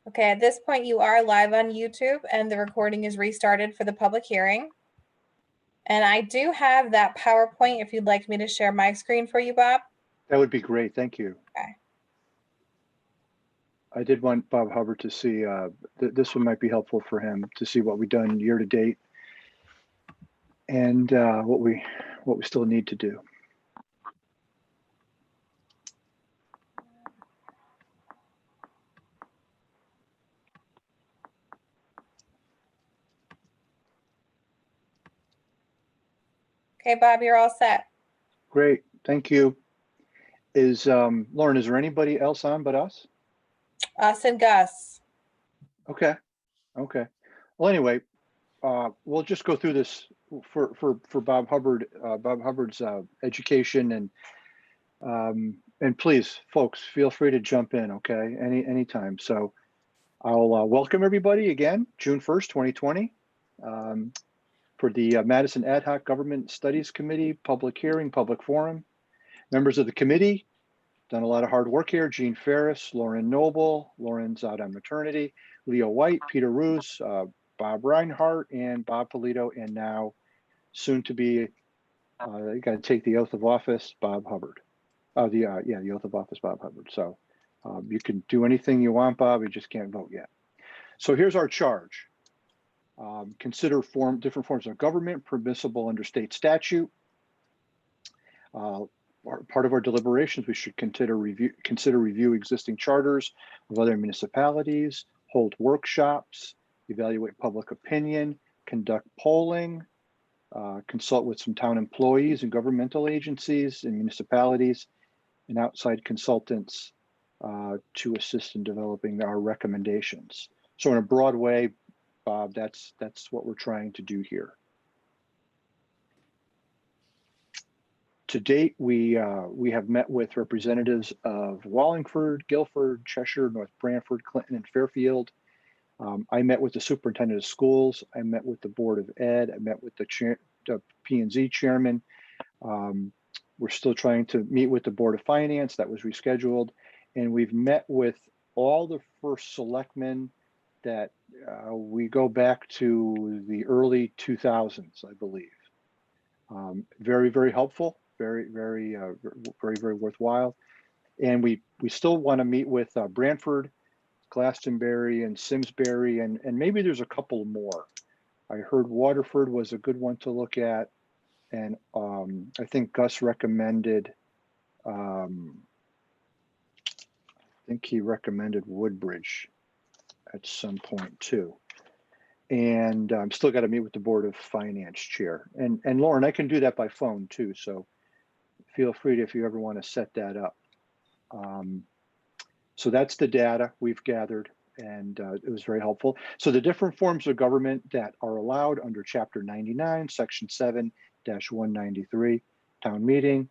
Okay, at this point you are live on YouTube and the recording is restarted for the public hearing. And I do have that PowerPoint if you'd like me to share my screen for you, Bob. That would be great. Thank you. Okay. I did want Bob Hubbard to see, this one might be helpful for him to see what we've done year to date and what we still need to do. Okay, Bob, you're all set. Great, thank you. Is Lauren, is there anybody else on but us? Us and Gus. Okay. Well, anyway, we'll just go through this for Bob Hubbard, Bob Hubbard's education, and please, folks, feel free to jump in. Okay, anytime. So I'll welcome everybody again, June 1st, 2020, for the Madison Ad Hoc Government Studies Committee public hearing, public forum. Members of the committee done a lot of hard work here. Jean Ferris, Lauren Noble, Lauren's out on maternity, Leo White, Peter Roos, Bob Reinhardt, and Bob Polito, and now soon to be, you got to take the oath of office, Bob Hubbard. The oath of office, Bob Hubbard. So you can do anything you want, Bob, you just can't vote yet. So here's our charge. Consider different forms of government permissible under state statute. Part of our deliberations, we should consider review existing charters of other municipalities, hold workshops, evaluate public opinion, conduct polling, consult with some town employees and governmental agencies and municipalities and outside consultants to assist in developing our recommendations. So in a broad way, Bob, that's what we're trying to do here. To date, we have met with representatives of Wallingford, Guilford, Cheshire, North Branford, Clinton, and Fairfield. I met with the superintendent of schools. I met with the Board of Ed. I met with the P&Z chairman. We're still trying to meet with the Board of Finance. That was rescheduled. And we've met with all the first selectmen that we go back to the early 2000s, I believe. Very, very helpful. Very, very worthwhile. And we still want to meet with Branford, Glastonbury, and Simsbury, and maybe there's a couple more. I heard Waterford was a good one to look at, and I think Gus recommended. I think he recommended Woodbridge at some point too. And I'm still got to meet with the Board of Finance chair. And Lauren, I can do that by phone too. So feel free to, if you ever want to set that up. So that's the data we've gathered, and it was very helpful. So the different forms of government that are allowed under Chapter 99, Section 7-193, town meeting,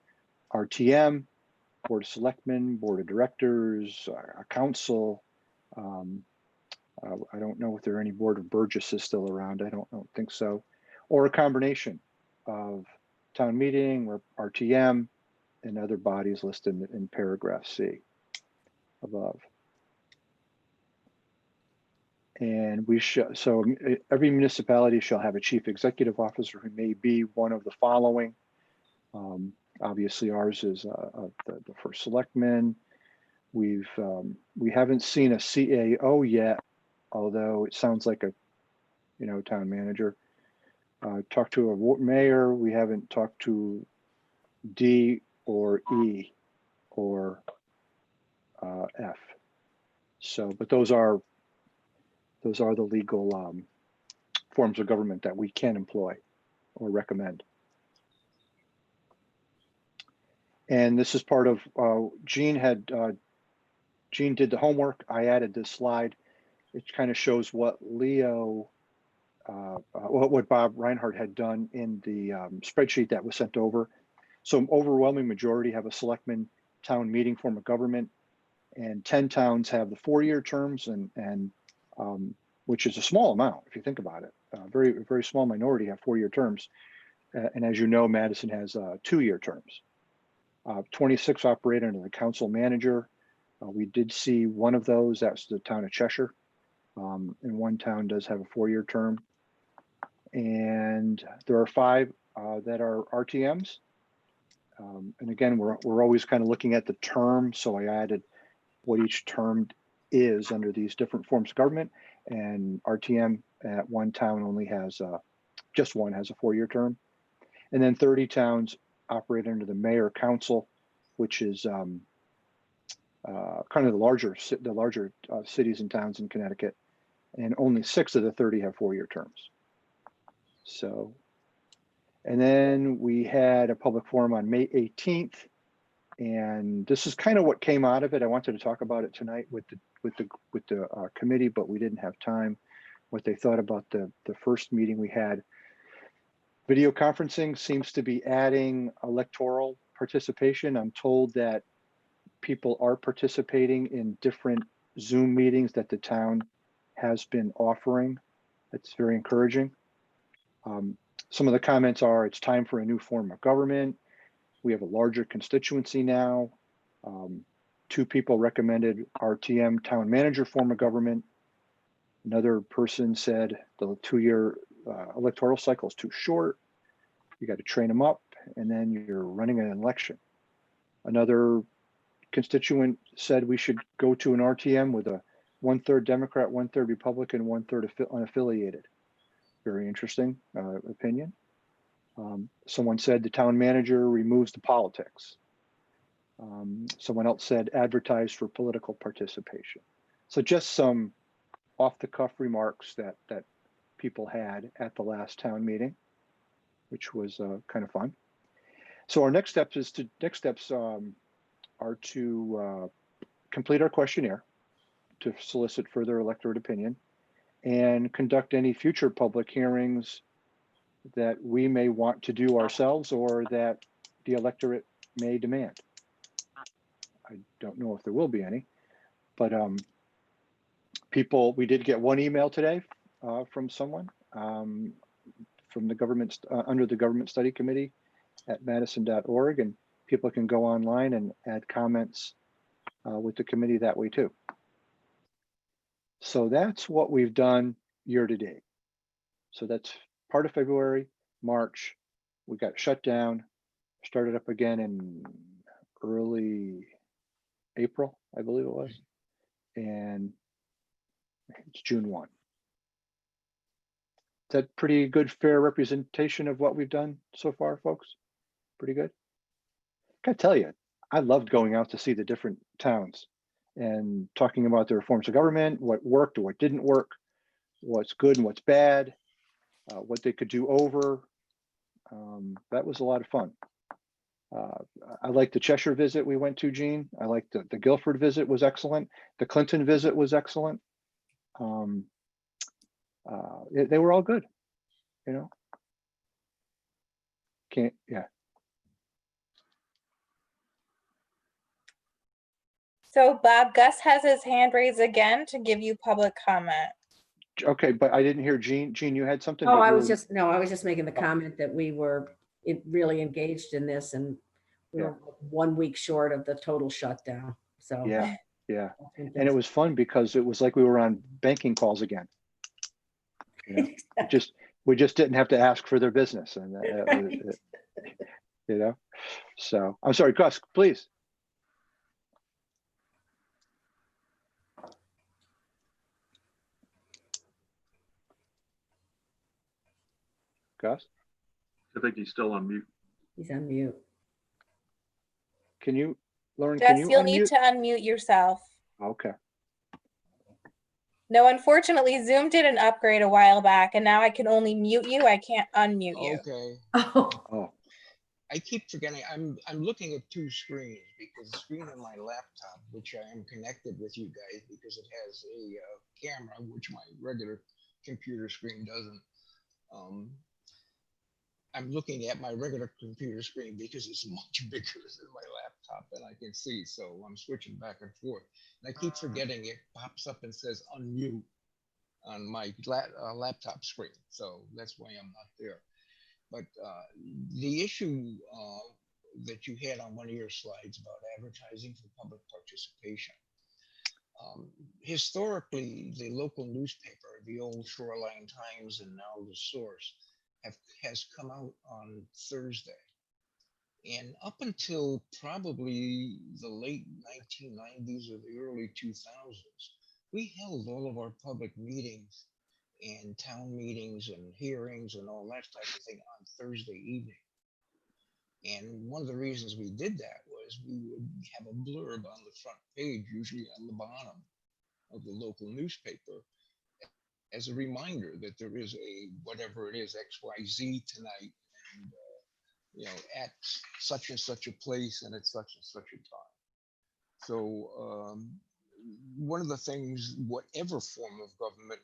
RTM, Board of Selectmen, Board of Directors, a council. I don't know if there are any Board of Burgesses still around. I don't think so. Or a combination of town meeting or RTM and other bodies listed in paragraph C above. And so every municipality shall have a chief executive officer who may be one of the following. Obviously ours is the first selectman. We haven't seen a CAO yet, although it sounds like a, town manager. Talked to a mayor. We haven't talked to D or E or F. So, but those are the legal forms of government that we can employ or recommend. And this is part of Jean did the homework. I added this slide. It kind of shows what Leo, what Bob Reinhardt had done in the spreadsheet that was sent over. So an overwhelming majority have a selectman town meeting form of government, and 10 towns have the 4-year terms, and which is a small amount if you think about it. Very, very small minority have 4-year terms, and as you know, Madison has 2-year terms. 26 operate under the council manager. We did see one of those. That's the town of Cheshire. and one town does have a 4-year term. And there are 5 that are RTMs. And again, we're always kind of looking at the term. So I added what each term is under these different forms of government. And RTM at one town only has just one has a 4-year term. And then 30 towns operate under the mayor council, which is kind of the larger cities and towns in Connecticut. And only 6 of the 30 have 4-year terms. So, and then we had a public forum on May 18th, and this is kind of what came out of it. I wanted to talk about it tonight with the committee, but we didn't have time. What they thought about the first meeting we had. Video conferencing seems to be adding electoral participation. I'm told that people are participating in different Zoom meetings that the town has been offering. That's very encouraging. Some of the comments are, it's time for a new form of government. We have a larger constituency now. 2 people recommended RTM, town manager form of government. Another person said the 2-year electoral cycle is too short. You got to train them up, and then you're running an election. Another constituent said we should go to an RTM with a 1/3 Democrat, 1/3 Republican, 1/3 unaffiliated. Very interesting opinion. Someone said the town manager removes the politics. Someone else said advertise for political participation. So just some off-the-cuff remarks that people had at the last town meeting, which was kind of fun. So our next steps are to complete our questionnaire to solicit further electorate opinion, and conduct any future public hearings that we may want to do ourselves or that the electorate may demand. I don't know if there will be any, but we did get one email today from someone from the government, under the government study committee at madison.org, and people can go online and add comments with the committee that way too. So that's what we've done year to date. So that's part of February, March. We got shut down, started up again in early April, I believe it was. And it's June 1. Is that pretty good, fair representation of what we've done so far, folks? Pretty good. I gotta tell you, I loved going out to see the different towns and talking about their forms of government, what worked or what didn't work, what's good and what's bad, what they could do over. That was a lot of fun. I liked the Cheshire visit we went to, Gene. I liked the Guilford visit was excellent. The Clinton visit was excellent. They were all good, you know. Yeah. So Bob, Gus has his hand raised again to give you public comment. Okay, but I didn't hear Gene. Gene, you had something? Oh, I was just making the comment that we were really engaged in this, and we were 1 week short of the total shutdown. So yeah. And it was fun because it was like we were on banking calls again. You know? we just didn't have to ask for their business, and you know. So I'm sorry, Gus, please. Gus? I think he's still on mute. He's on mute. Can you, Lauren, Gus, can you you'll unmute? need to unmute yourself. Okay. No, unfortunately, Zoom did an upgrade a while back, and now I can only mute you. I can't unmute you. Okay. Oh. I keep forgetting. I'm looking at 2 screens because the screen on my laptop, which I am connected with you guys because it has a camera, which my regular computer screen doesn't. I'm looking at my regular computer screen because it's much bigger than my laptop, and I can see. So I'm switching back and forth. And I keep forgetting it pops up and says unmute on my laptop screen. So that's why I'm not there. But the issue that you had on one of your slides about advertising for public participation, Historically, the local newspaper, the old Shoreline Times and now the Source, has come out on Thursday. And up until probably the late 1990s or the early 2000s, we held all of our public meetings and town meetings and hearings and all that type of thing on Thursday evening. And one of the reasons we did that was we would have a blurb on the front page, usually on the bottom of the local newspaper, as a reminder that there is a whatever it is, XYZ tonight, and at such and such a place and at such and such a time. So one of the things, whatever form of government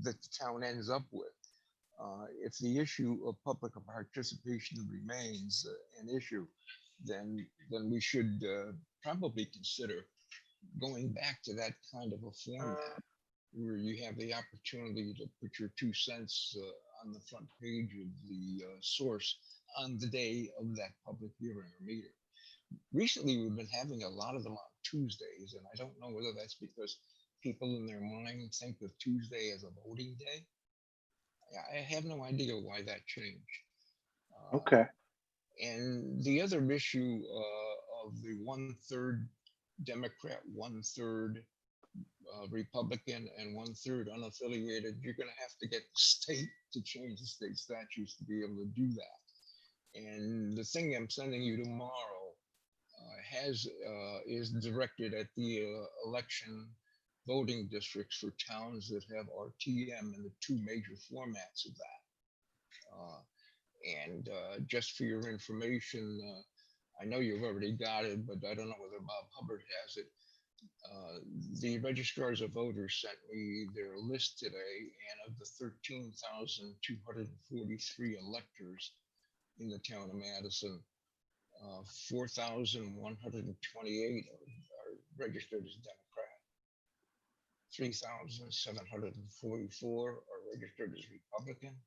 that the town ends up with, if the issue of public participation remains an issue, then we should probably consider going back to that kind of a format where you have the opportunity to put your 2 cents on the front page of the Source on the day of that public hearing or meeting. Recently, we've been having a lot of them on Tuesdays, and I don't know whether that's because people in their mind think of Tuesday as a voting day. I have no idea why that changed. Okay. And the other issue of the 1/3 Democrat, 1/3 Republican, and 1/3 unaffiliated, you're going to have to get the state to change the state statutes to be able to do that. And the thing I'm sending you tomorrow is directed at the election voting districts for towns that have RTM in the 2 major formats of that. Just for your information, I know you've already got it, but I don't know whether Bob Hubbard has it. The registrars of voters sent me their list today, and of the 13,243 electors in the town of Madison, 4,128 are registered as Democrat. 3,744 are registered as Republican.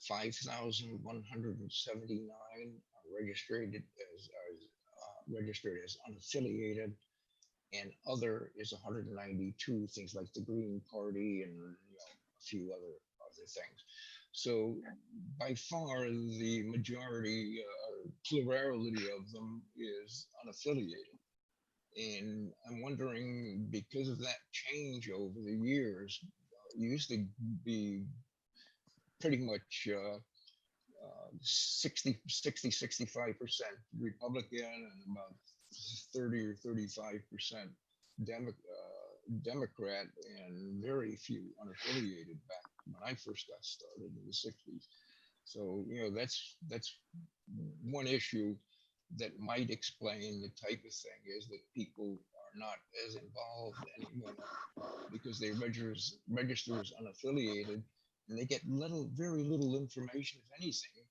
5,179 are registered as unaffiliated, and other is 192, things like the Green Party and a few other things. So by far the majority, plurality of them is unaffiliated. And I'm wondering, because of that change over the years, it used to be pretty much 65% Republican and about 30 or 35% Democrat, and very few unaffiliated back when I first got started in the 60s. So, that's one issue that might explain the type of thing, is that people are not as involved anymore because they register as unaffiliated, and they get very little information, if anything,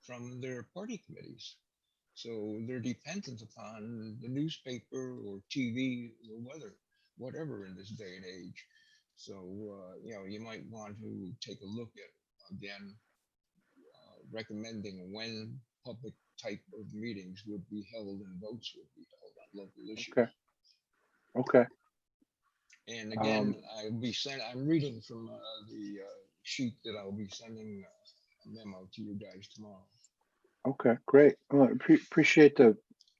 from their party committees. So they're dependent upon the newspaper or TV or whatever in this day and age. So, you might want to take a look at, again, recommending when public type of meetings would be held and votes would be held on local issues. Okay. And again, I'm reading from the sheet that I'll be sending a memo to you guys tomorrow. Okay, great. Well, appreciate the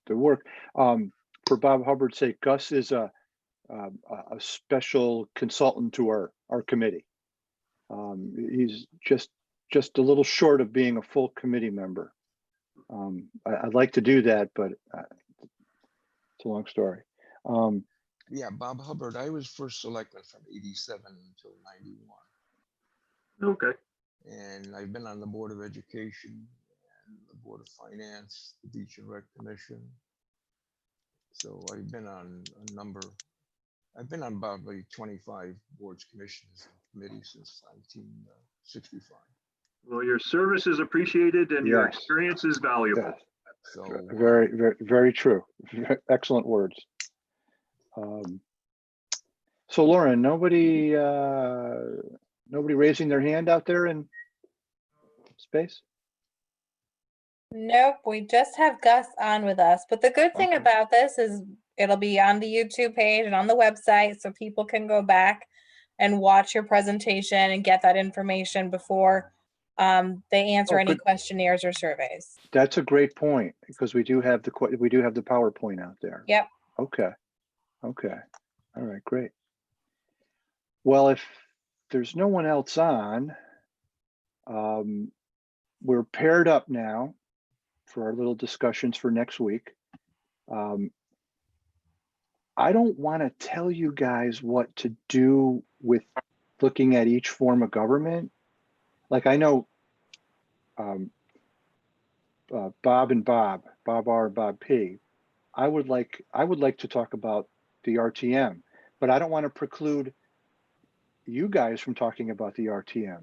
work. For Bob Hubbard's sake, Gus is a special consultant to our committee. He's just a little short of being a full committee member. I'd like to do that, but it's a long story. Yeah, Bob Hubbard, I was first selected from 87 until 91. Okay. And I've been on the Board of Education and the Board of Finance, the Beach and Rec Commission. So I've been on probably 25 boards, commissions, and committees since 1965. Well, your service is appreciated and your Yes. experience is valuable. Yes. So Very, very, very true. Excellent words. So Lauren, nobody raising their hand out there in space? Nope, we just have Gus on with us. But the good thing Okay. about this is It'll be on the YouTube page and on the website, so people can go back and watch your presentation and get that information before they answer Oh, any good. questionnaires or surveys. That's a great point, because we do have the PowerPoint out there. Yep. Okay. Okay. All right, great. Well, if there's no one else on, we're paired up now for our little discussions for next week. I don't want to tell you guys what to do with looking at each form of government. Like I know Bob R, Bob P. I would like to talk about the RTM, but I don't want to preclude you guys from talking about the RTM.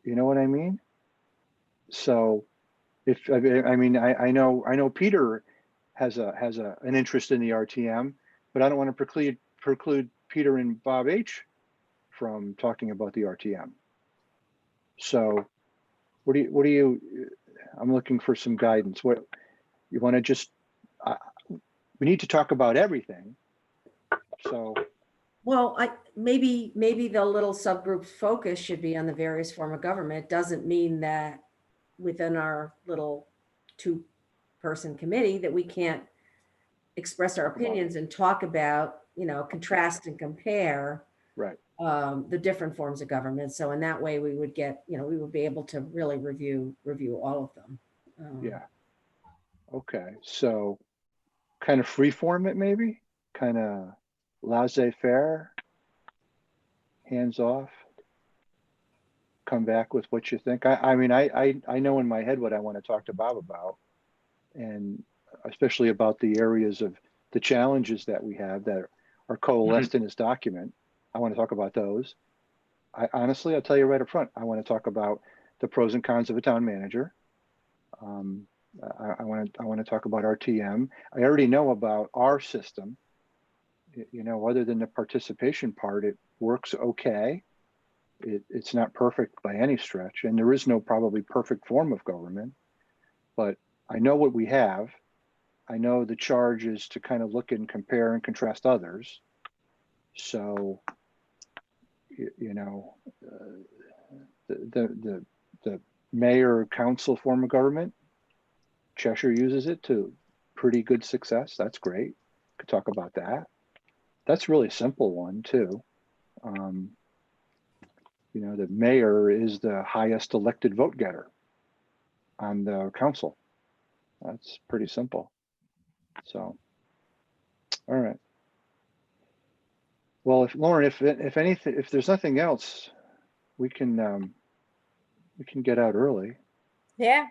You know what I mean? So I know Peter has an interest in the RTM, but I don't want to preclude Peter and Bob H from talking about the RTM. So what do you I'm looking for some guidance. What you want to just we need to talk about everything. So Well, maybe the little subgroup focus should be on the various form of government. It doesn't mean that within our little 2-person committee that we can't express our opinions and talk about, contrast and compare right. the different forms of government. So in that way, we would get, we would be able to really review all of them. Yeah. Okay. So kind of free form it, maybe kind of laissez-faire, hands off, come back with what you think. I mean, I know in my head what I want to talk to Bob about, and especially about the areas of the challenges that we have that are coalesced in this document. I want to talk about those. Honestly, I'll tell you right up front, I want to talk about the pros and cons of a town manager. I want to talk about RTM. I already know about our system. Other than the participation part, it works okay. It's not perfect by any stretch, and there is no probably perfect form of government, but I know what we have. I know the charge is to kind of look and compare and contrast others. So, the mayor council form of government, Cheshire uses it to pretty good success. That's great. Could talk about that. That's really simple one too. The mayor is the highest elected vote getter on the council. That's pretty simple. So, all right. Well, Lauren, if anything, if there's nothing else, we can get out early. Yeah,